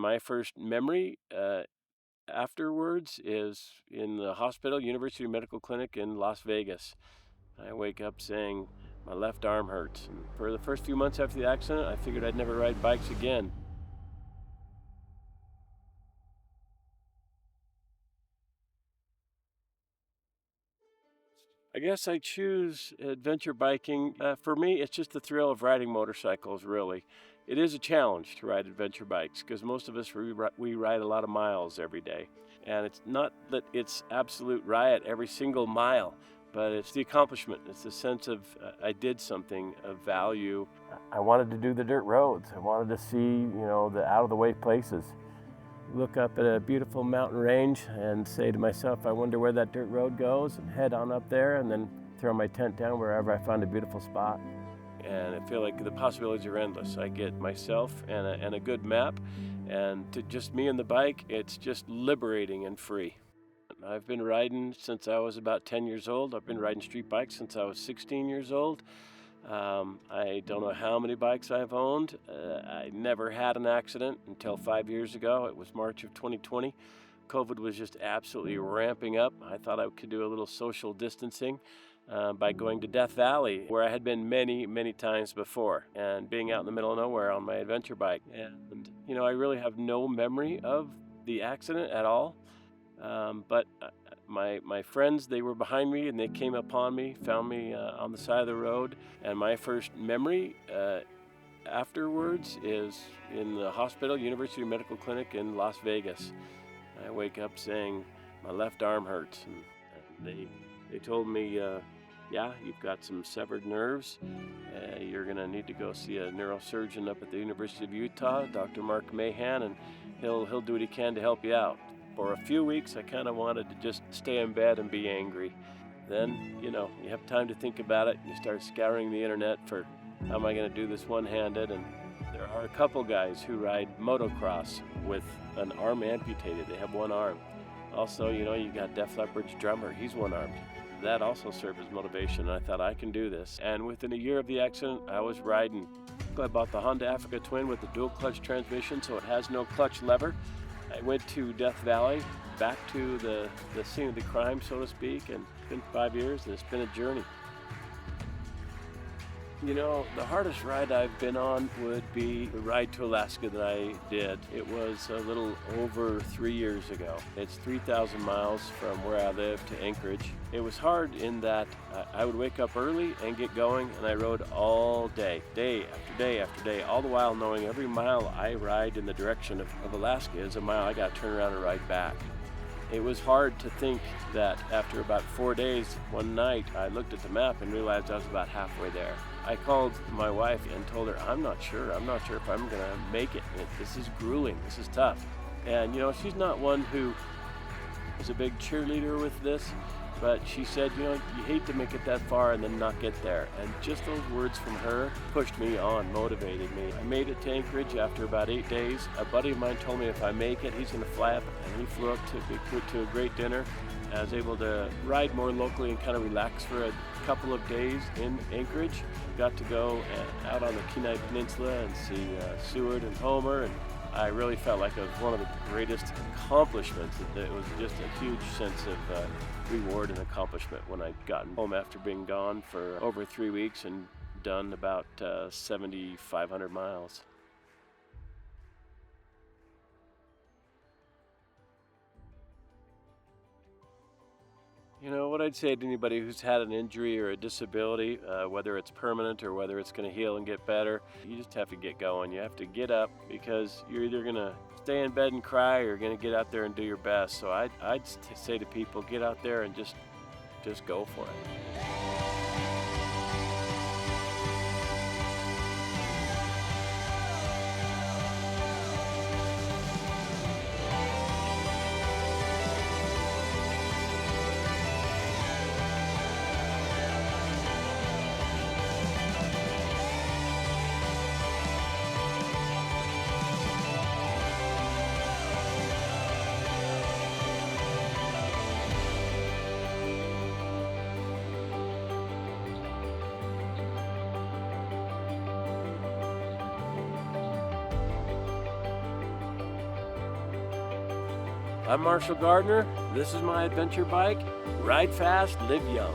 My first memory afterwards is in the hospital, University Medical Clinic in Las Vegas. I wake up saying my left arm hurts. And for the first few months after the accident, I figured I'd never ride bikes again. I guess I choose adventure biking. For me, it's just the thrill of riding motorcycles, really. It is a challenge to ride adventure bikes because most of us we ride a lot of miles every day. And it's not that it's absolute riot every single mile, but it's the accomplishment. It's the sense of I did something of value. I wanted to do the dirt roads. I wanted to see, the out of the way places. Look up at a beautiful mountain range and say to myself, I wonder where that dirt road goes, and head on up there and then throw my tent down wherever I find a beautiful spot. And I feel like the possibilities are endless. I get myself and a good map, and to just me and the bike, it's just liberating and free. I've been riding since I was about 10 years old. I've been riding street bikes since I was 16 years old. I don't know how many bikes I've owned. I never had an accident until 5 years ago. It was March of 2020. COVID was just absolutely ramping up. I thought I could do a little social distancing by going to Death Valley, where I had been many, many times before, and being out in the middle of nowhere on my adventure bike. And, I really have no memory of the accident at all. But my friends, they were behind me and they came upon me, found me on the side of the road. And my first memory afterwards is in the hospital, University Medical Clinic in Las Vegas. I wake up saying my left arm hurts. And they told me, yeah, you've got some severed nerves. You're going to need to go see a neurosurgeon up at the University of Utah, Dr. Mark Mahan, and he'll do what he can to help you out. For a few weeks, I kind of wanted to just stay in bed and be angry. Then, you have time to think about it. You start scouring the internet for how am I going to do this one-handed. And there are a couple guys who ride motocross with an arm amputated. They have one arm. Also, you got Def Leppard's drummer. He's one-armed. That also served as motivation. I thought I can do this. And within a year of the accident, I was riding. I bought the Honda Africa Twin with the dual clutch transmission, so it has no clutch lever. I went to Death Valley, back to the scene of the crime, so to speak, and it's been 5 years, and it's been a journey. The hardest ride I've been on would be the ride to Alaska that I did. It was a little over 3 years ago. It's 3,000 miles from where I live to Anchorage. It was hard in that I would wake up early and get going, and I rode all day after day after day, all the while knowing every mile I ride in the direction of Alaska is a mile I got to turn around and ride back. It was hard to think that after about 4 days, one night, I looked at the map and realized I was about halfway there. I called my wife and told her, I'm not sure if I'm gonna make it. This is grueling, this is tough. And she's not one who is a big cheerleader with this, but she said, you hate to make it that far and then not get there. And just those words from her pushed me on, motivated me. I made it to Anchorage after about 8 days. A buddy of mine told me if I make it, he's gonna fly up, and he flew up to a great dinner. I was able to ride more locally and kind of relax for a couple of days in Anchorage. Got to go out on the Kenai Peninsula and see Seward and Homer, and I really felt like it was one of the greatest accomplishments. It was just a huge sense of reward and accomplishment when I'd gotten home after being gone for over 3 weeks and done about 7,500 miles. What I'd say to anybody who's had an injury or a disability, whether it's permanent or whether it's going to heal and get better, you just have to get going. You have to get up because you're either going to stay in bed and cry or you're going to get out there and do your best. So I'd say to people, get out there and just go for it. I'm Marshall Gardner. This is my adventure bike. Ride fast, live young.